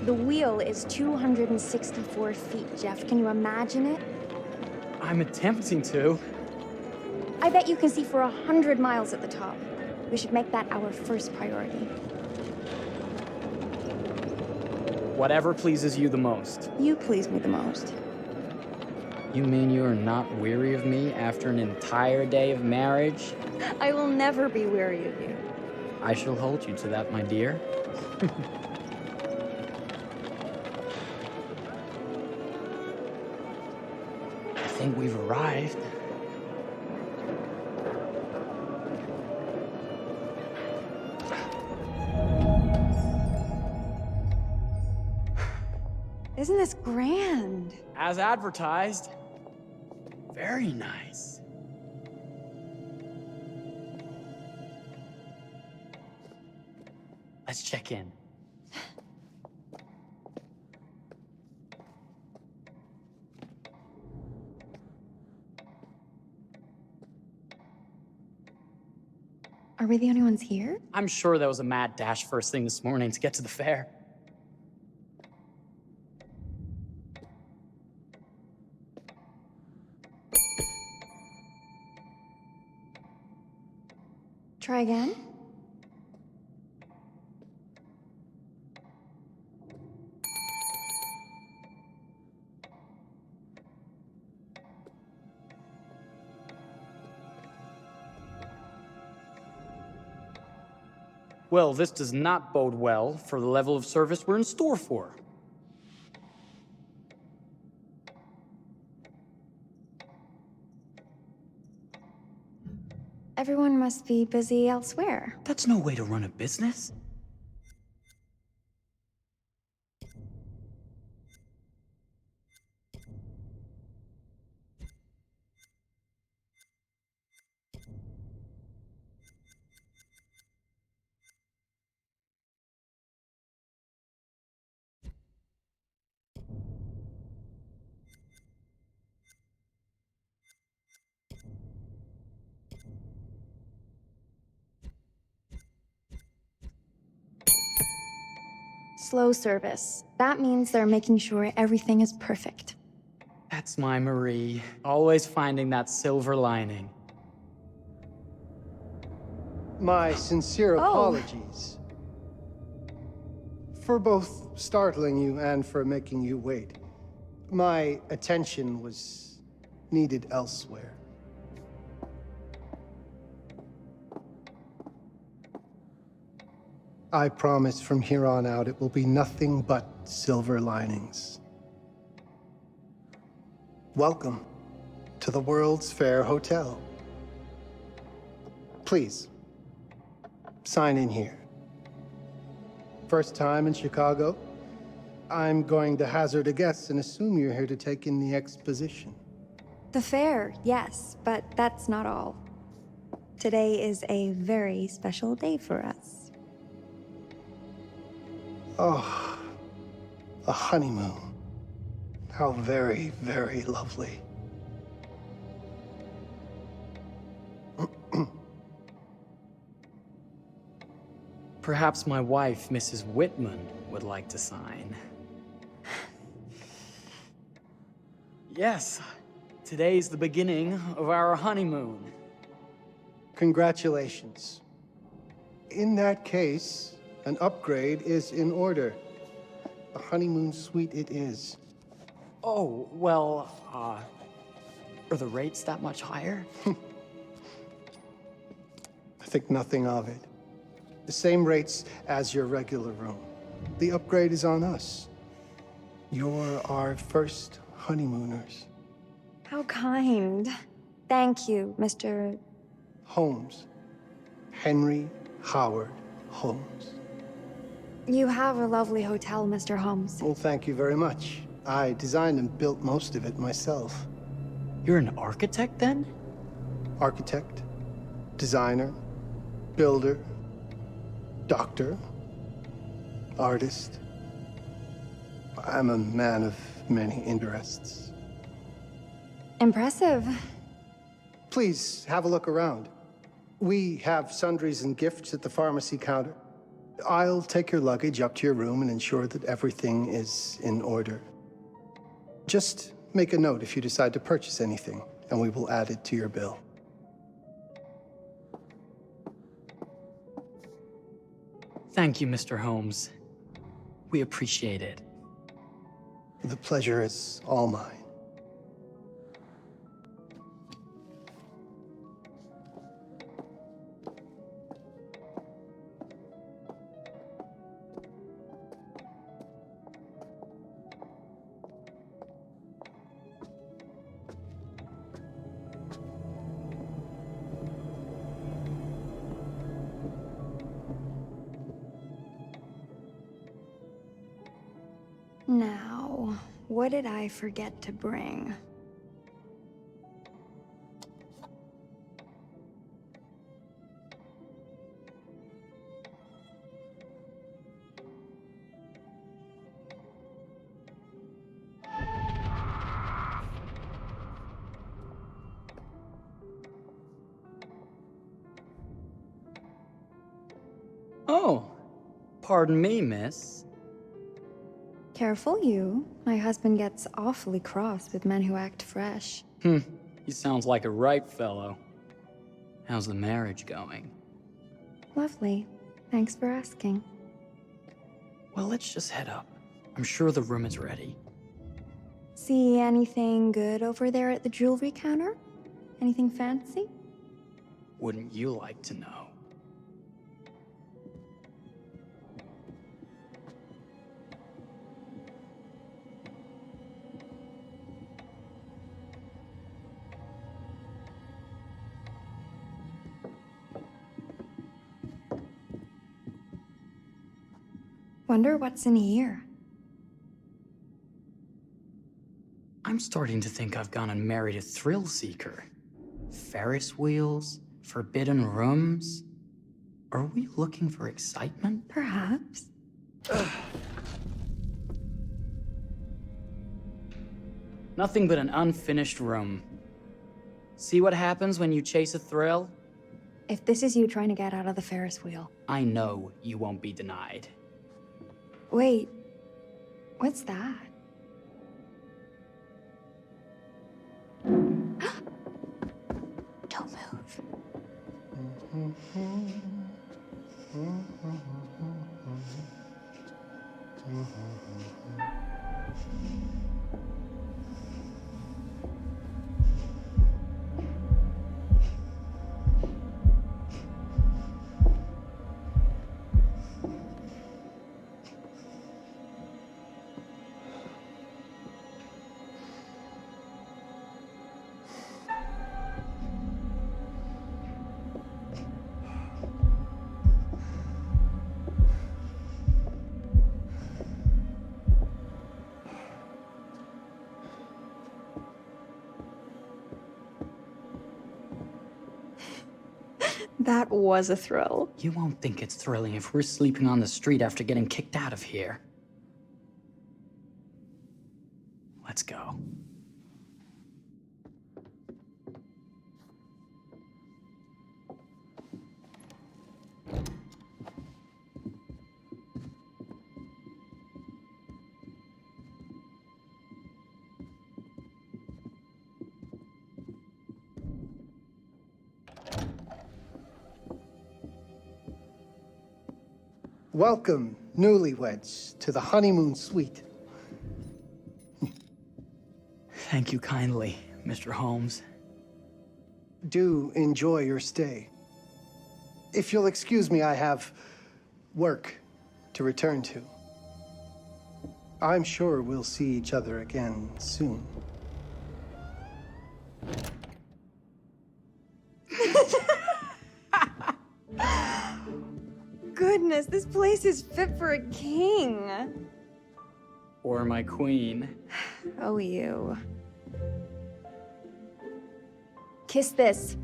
The wheel is 264 feet, Jeff. Can you imagine it? I'm attempting to. I bet you can see for 100 miles at the top. We should make that our first priority. Whatever pleases you the most. You please me the most. You mean you are not weary of me after an entire day of marriage? I will never be weary of you. I shall hold you to that, my dear. I think we've arrived. Isn't this grand? As advertised. Very nice. Let's check in. Are we the only ones here? I'm sure there was a mad dash first thing this morning to get to the fair. Try again? Well, this does not bode well for the level of service we're in store for. Everyone must be busy elsewhere. That's no way to run a business. Slow service. That means they're making sure everything is perfect. That's my Marie. Always finding that silver lining. My sincere apologies. For both startling you and for making you wait. My attention was needed elsewhere. I promise from here on out it will be nothing but silver linings. Welcome to the World's Fair Hotel. Please, sign in here. First time in Chicago? I'm going to hazard a guess and assume you're here to take in the exposition. The fair, yes, but that's not all. Today is a very special day for us. Oh, a honeymoon. How very, very lovely. Perhaps my wife, Mrs. Whitman, would like to sign. Yes, today's the beginning of our honeymoon. Congratulations. In that case, an upgrade is in order. A honeymoon suite it is. Oh, well, are the rates that much higher? I think nothing of it. The same rates as your regular room. The upgrade is on us. You're our first honeymooners. How kind. Thank you, Mr. Holmes. Henry Howard Holmes. You have a lovely hotel, Mr. Holmes. Well, thank you very much. I designed and built most of it myself. You're an architect, then? Architect, designer, builder, doctor, artist. I'm a man of many interests. Impressive. Please, have a look around. We have sundries and gifts at the pharmacy counter. I'll take your luggage up to your room and ensure that everything is in order. Just make a note if you decide to purchase anything, and we will add it to your bill. Thank you, Mr. Holmes. We appreciate it. The pleasure is all mine. Now, what did I forget to bring? Oh, pardon me, miss. Careful you. My husband gets awfully cross with men who act fresh. He sounds like a ripe fellow. How's the marriage going? Lovely. Thanks for asking. Well, let's just head up. I'm sure the room is ready. See anything good over there at the jewelry counter? Anything fancy? Wouldn't you like to know? Wonder what's in here. I'm starting to think I've gone and married a thrill seeker. Ferris wheels, forbidden rooms. Are we looking for excitement? Perhaps. Nothing but an unfinished room. See what happens when you chase a thrill? If this is you trying to get out of the Ferris wheel. I know you won't be denied. Wait, what's that? Don't move. That was a thrill. You won't think it's thrilling if we're sleeping on the street after getting kicked out of here. Let's go. Welcome, newlyweds, to the honeymoon suite. Thank you kindly, Mr. Holmes. Do enjoy your stay. If you'll excuse me, I have work to return to. I'm sure we'll see each other again soon. Goodness, this place is fit for a king. Or my queen. Oh, you. Kiss this.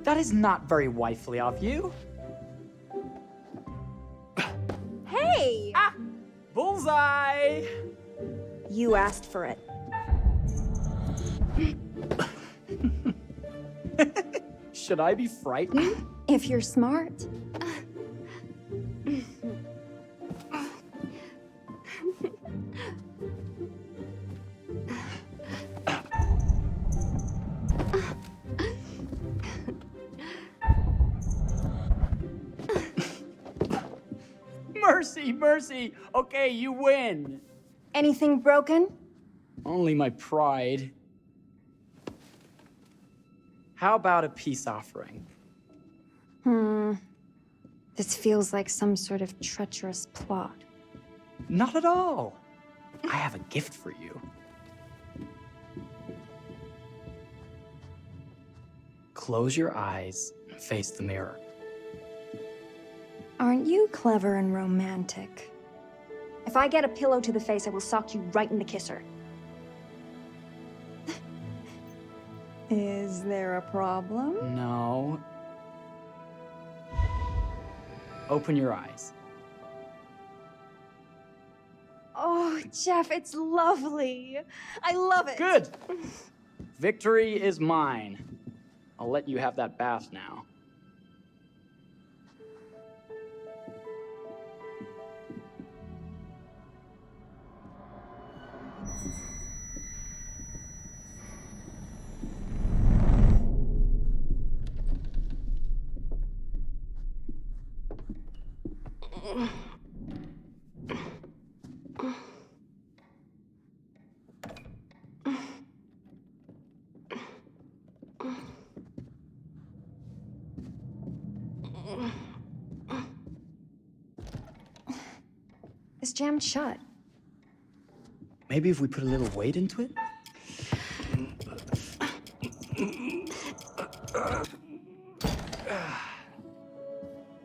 That is not very wifely of you. Hey! Ah! Bullseye! You asked for it. Should I be frightened? If you're smart. Mercy, mercy! Okay, you win! Anything broken? Only my pride. How about a peace offering? This feels like some sort of treacherous plot. Not at all. I have a gift for you. Close your eyes and face the mirror. Aren't you clever and romantic? If I get a pillow to the face, I will sock you right in the kisser. Is there a problem? No. Open your eyes. Oh, Jeff, it's lovely. I love it. Good! Victory is mine. I'll let you have that bath now. It's jammed shut. Maybe if we put a little weight into it?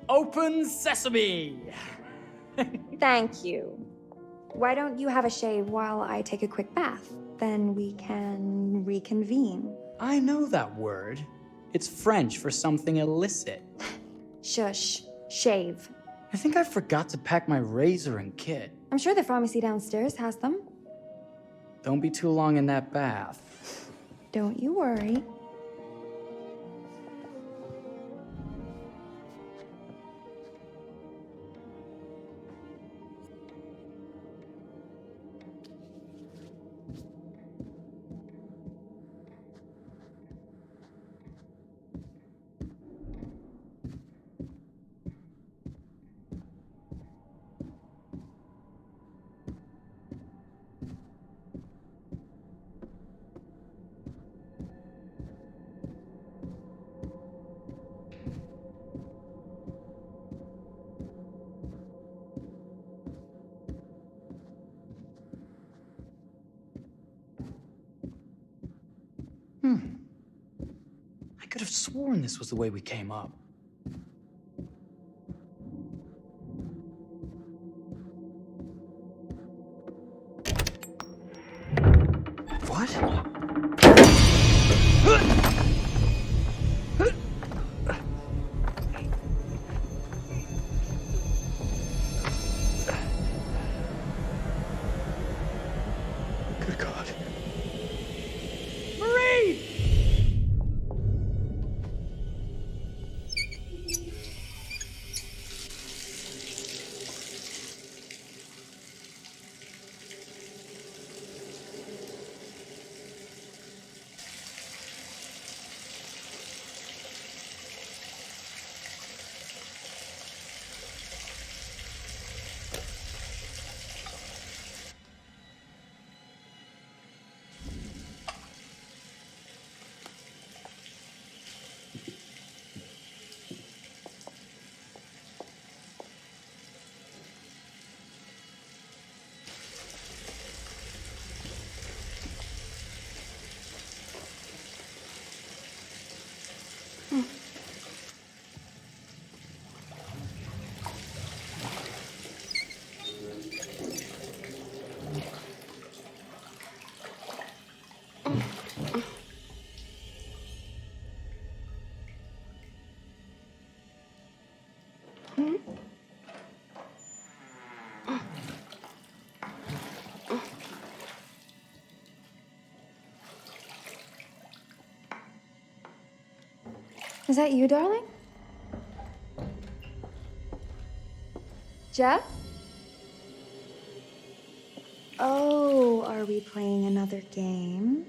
Open sesame! Thank you. Why don't you have a shave while I take a quick bath? Then we can reconvene. I know that word. It's French for something illicit. Shush. Shave. I think I forgot to pack my razor and kit. I'm sure the pharmacy downstairs has them. Don't be too long in that bath. Don't you worry. I could have sworn this was the way we came up. What? Is that you, darling? Jeff? Oh, are we playing another game?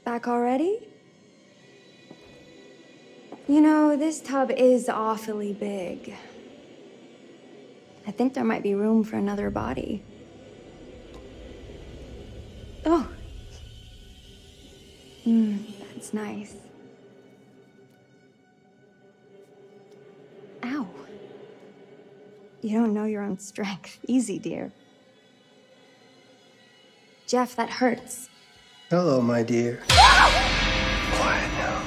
Back already? You know, this tub is awfully big. I think there might be room for another body. Oh. That's nice. Ow. You don't know your own strength. Easy, dear. Jeff, that hurts. Hello, my dear. Quiet now.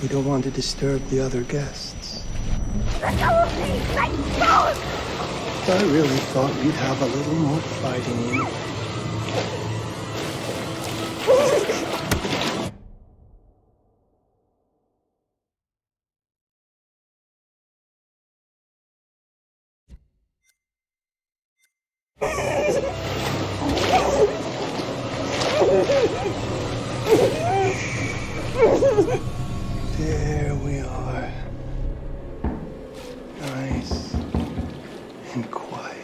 We don't want to disturb the other guests. Let go of me! Let go! I really thought you'd have a little more fighting in you. There we are. Nice and quiet.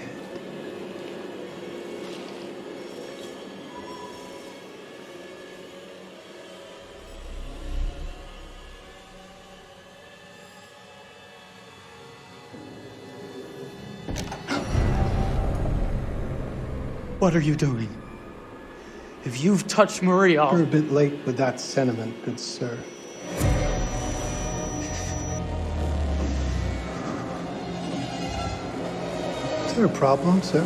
What are you doing? If you've touched Marie, I'll... You're a bit late with that sentiment, good sir. Is there a problem, sir?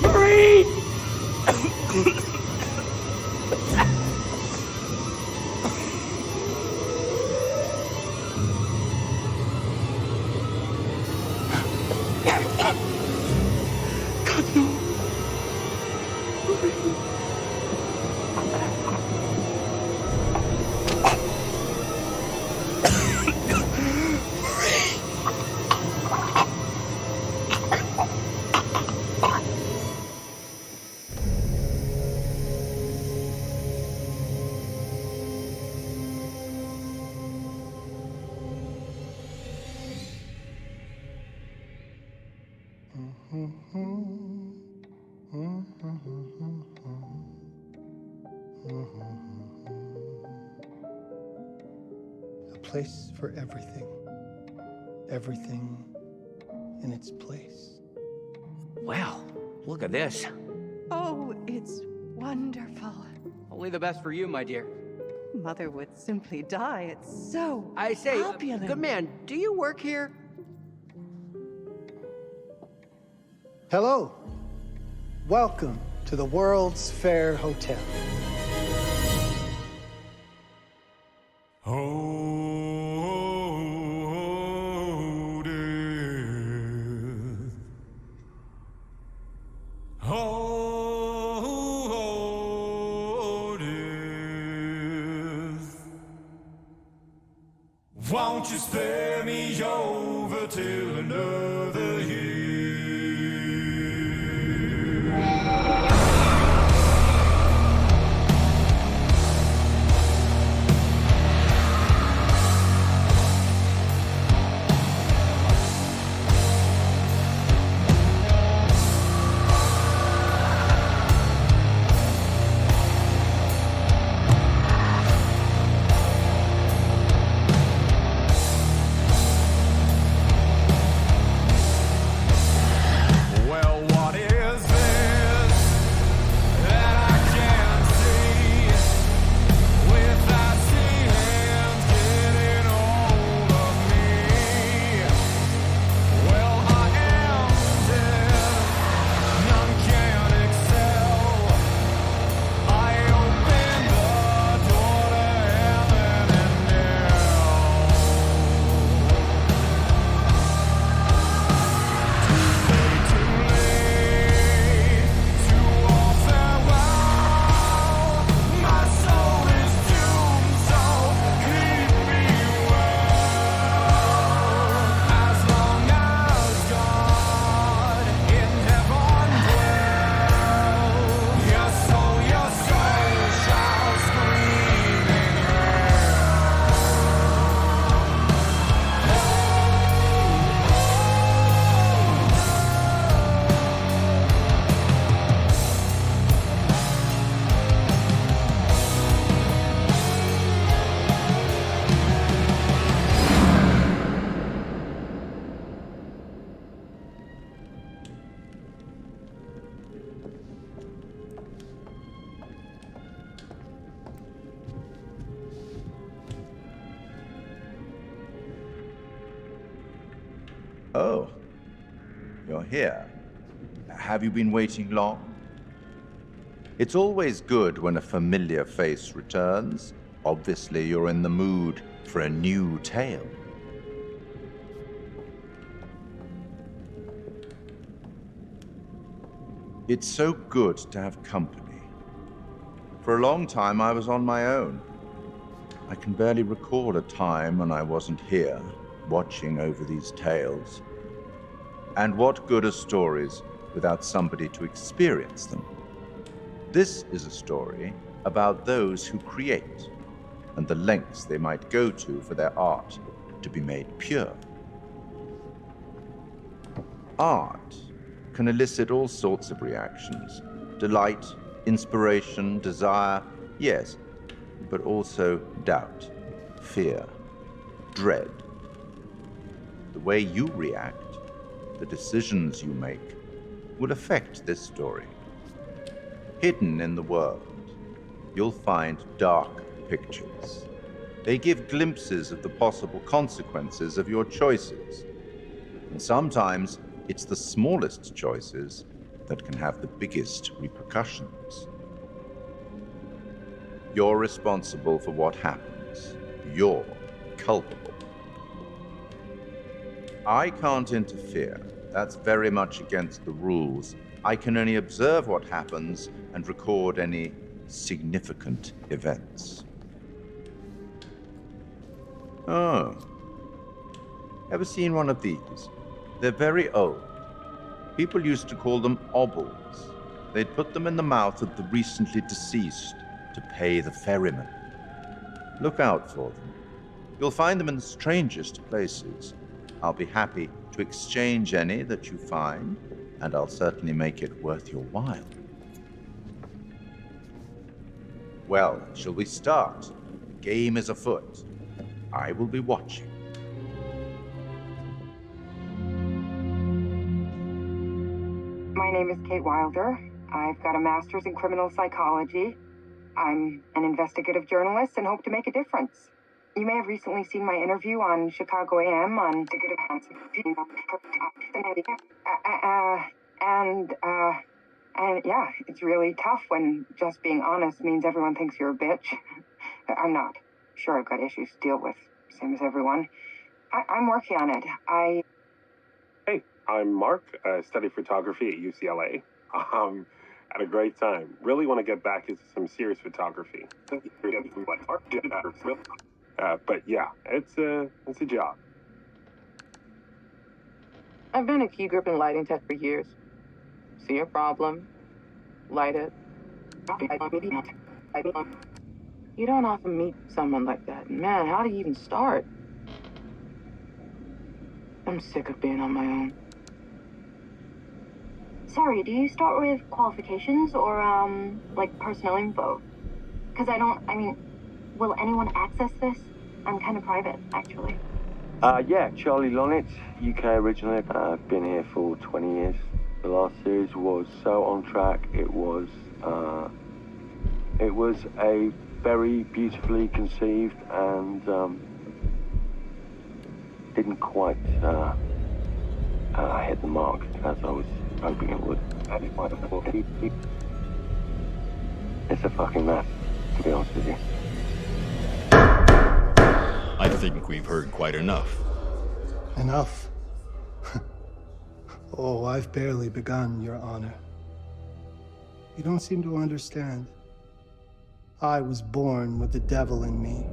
Marie! God, no. A place for everything. Everything in its place. Wow, look at this. Oh, it's wonderful. Only the best for you, my dear. Mother would simply die. It's so I say, opulent. good man, do you work here? Hello. Welcome to the World's Fair Hotel. Oh, death. Oh, death. Won't you spare me over till another year? Oh, you're here. Have you been waiting long? It's always good when a familiar face returns. Obviously, you're in the mood for a new tale. It's so good to have company. For a long time, I was on my own. I can barely recall a time when I wasn't here, watching over these tales. And what good are stories without somebody to experience them? This is a story about those who create, and the lengths they might go to for their art to be made pure. Art can elicit all sorts of reactions. Delight, inspiration, desire, yes, but also doubt, fear, dread. The way you react, the decisions you make, will affect this story. Hidden in the world, you'll find dark pictures. They give glimpses of the possible consequences of your choices. And sometimes it's the smallest choices that can have the biggest repercussions. You're responsible for what happens. You're culpable. I can't interfere. That's very much against the rules. I can only observe what happens and record any significant events. Oh. Ever seen one of these? They're very old. People used to call them obbles. They'd put them in the mouth of the recently deceased to pay the ferryman. Look out for them. You'll find them in the strangest places. I'll be happy to exchange any that you find, and I'll certainly make it worth your while. Well, shall we start? The game is afoot. I will be watching. My name is Kate Wilder. I've got a master's in criminal psychology. I'm an investigative journalist and hope to make a difference. You may have recently seen my interview on Chicago AM on and yeah, it's really tough when just being honest means everyone thinks you're a bitch. I'm not. Sure, I've got issues to deal with, same as everyone. I'm working on it. Hey, I'm Mark. I study photography at UCLA. Had a great time. Really want to get back into some serious photography. But yeah, it's a job. I've been a key grip and lighting tech for years. See a problem, light it. You don't often meet someone like that. Man, how do you even start? I'm sick of being on my own. Sorry, do you start with qualifications or, like personnel info? Because will anyone access this? I'm kind of private, actually. Yeah, Charlie Lonitz, UK originally. I've been here for 20 years. The last series was so on track. It was a very beautifully conceived and didn't quite hit the mark as I was hoping it would. It's a fucking mess, to be honest with you. I think we've heard quite enough. Enough? Oh, I've barely begun, Your Honor. You don't seem to understand. I was born with the devil in me.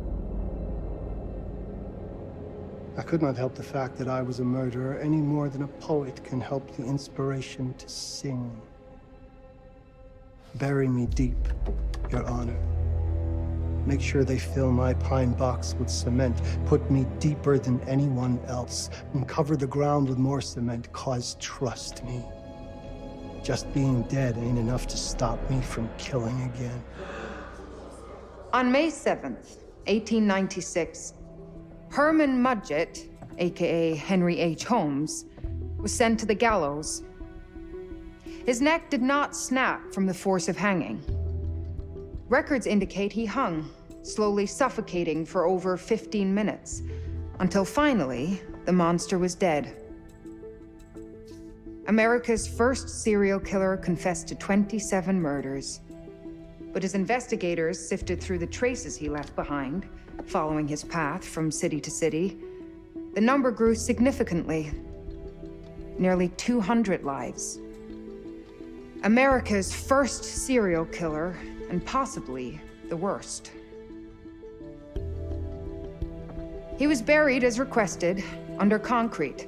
I could not help the fact that I was a murderer any more than a poet can help the inspiration to sing. Bury me deep, Your Honor. Make sure they fill my pine box with cement. Put me deeper than anyone else. And cover the ground with more cement, 'cause trust me, just being dead ain't enough to stop me from killing again. On May 7th, 1896, Herman Mudgett, aka Henry H. Holmes, was sent to the gallows. His neck did not snap from the force of hanging. Records indicate he hung, slowly suffocating for over 15 minutes, until finally, the monster was dead. America's first serial killer confessed to 27 murders. But as investigators sifted through the traces he left behind, following his path from city to city, the number grew significantly. Nearly 200 lives. America's first serial killer, and possibly the worst. He was buried as requested, under concrete.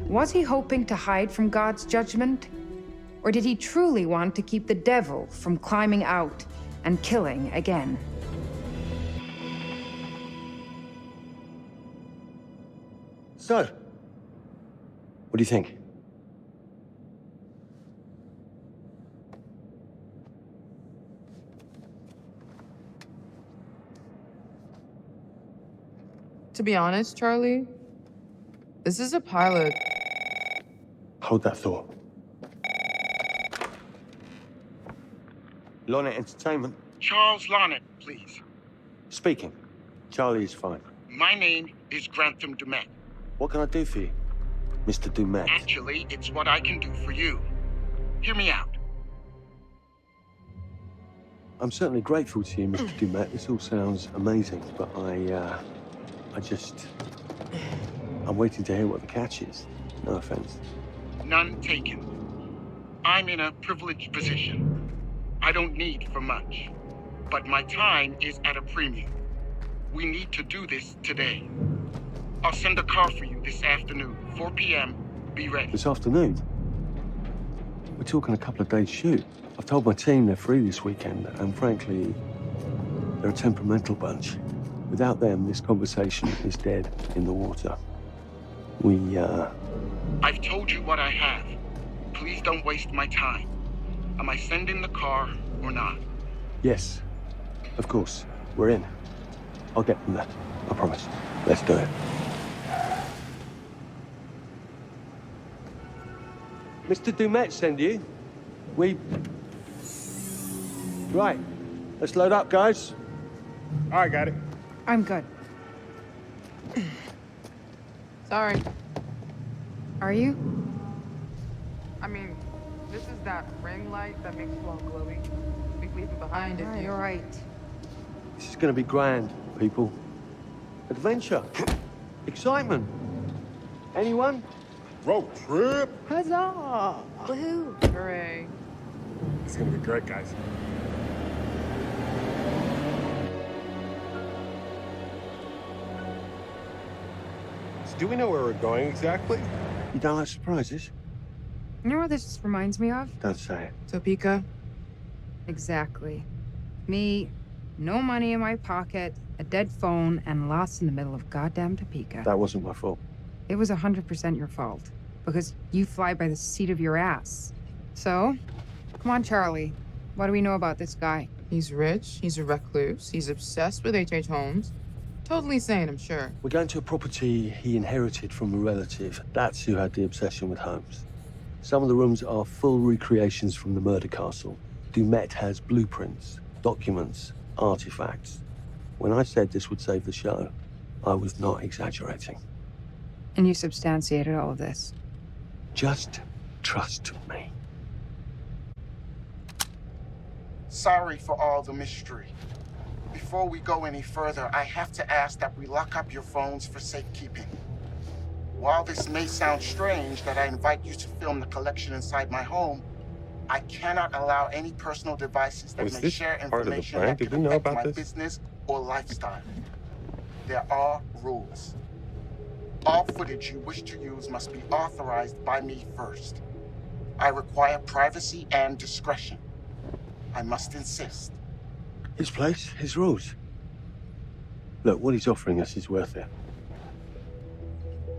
Was he hoping to hide from God's judgment? Or did he truly want to keep the devil from climbing out and killing again? So, what do you think? To be honest, Charlie, this is a pilot. Hold that thought. Lonnet Entertainment. Charles Lonnet, please. Speaking. Charlie is fine. My name is Grantham Dumet. What can I do for you, Mr. Dumet? Actually, it's what I can do for you. Hear me out. I'm certainly grateful to you, Mr. Dumet. This all sounds amazing, but I'm waiting to hear what the catch is. No offense. None taken. I'm in a privileged position. I don't need for much, but my time is at a premium. We need to do this today. I'll send a car for you this afternoon, 4 p.m. Be ready. This afternoon? We're talking a couple of days shoot. I've told my team they're free this weekend, and frankly, they're a temperamental bunch. Without them, this conversation is dead in the water. I've told you what I have. Please don't waste my time. Am I sending the car or not? Yes, of course. We're in. I'll get them there. I promise. Let's do it. Mr. Dumet send you? Right. Let's load up, guys. All right, got it. I'm good. Sorry. Are you? I mean, this is that ring light that makes you all glowy. We leave it behind if you... You're right. This is gonna be grand, people. Adventure. Excitement. Anyone? Road trip. Huzzah! Woohoo! Hooray. It's gonna be great, guys. So do we know where we're going exactly? You don't like surprises? You know what this reminds me of? Don't say it. Topeka? Exactly. Me, no money in my pocket, a dead phone, and lost in the middle of goddamn Topeka. That wasn't my fault. It was 100% your fault. Because you fly by the seat of your ass. So, come on, Charlie. What do we know about this guy? He's rich, he's a recluse, he's obsessed with H.H. Holmes. Totally sane, I'm sure. We're going to a property he inherited from a relative. That's who had the obsession with Holmes. Some of the rooms are full recreations from the murder castle. Dumet has blueprints, documents, artifacts. When I said this would save the show, I was not exaggerating. And you substantiated all of this? Just trust me. Sorry for all the mystery. Before we go any further, I have to ask that we lock up your phones for safekeeping. While this may sound strange that I invite you to film the collection inside my home, I cannot allow any personal devices that may share information that could affect my business or lifestyle. There are rules. All footage you wish to use must be authorized by me first. I require privacy and discretion. I must insist. His place, his rules. Look, what he's offering us is worth it.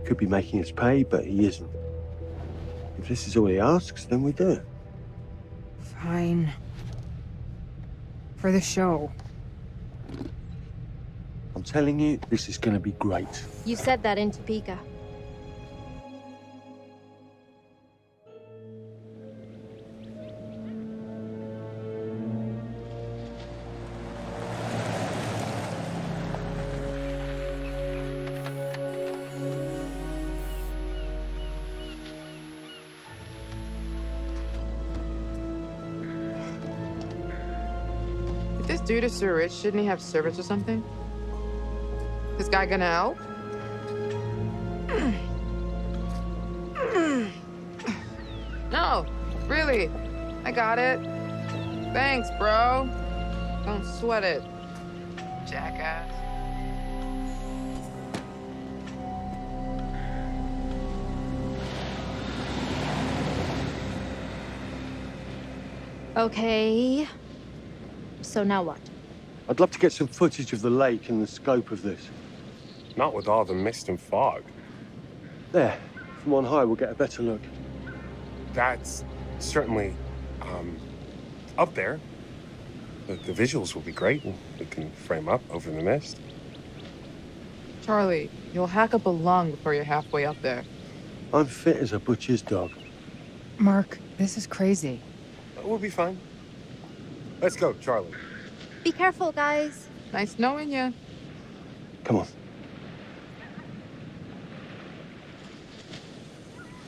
Could be making us pay, but he isn't. If this is all he asks, then we do it. Fine. For the show. I'm telling you, this is gonna be great. You said that in Topeka. Dude is so rich, shouldn't he have servants or something? This guy gonna help? No, really. I got it. Thanks, bro. Don't sweat it, jackass. Okay. So now what? I'd love to get some footage of the lake and the scope of this. Not with all the mist and fog. There, from on high, we'll get a better look. That's certainly, up there. The visuals will be great. We can frame up over the mist. Charlie, you'll hack up a lung before you're halfway up there. I'm fit as a butcher's dog. Mark, this is crazy. We'll be fine. Let's go, Charlie. Be careful, guys. Nice knowing you. Come on.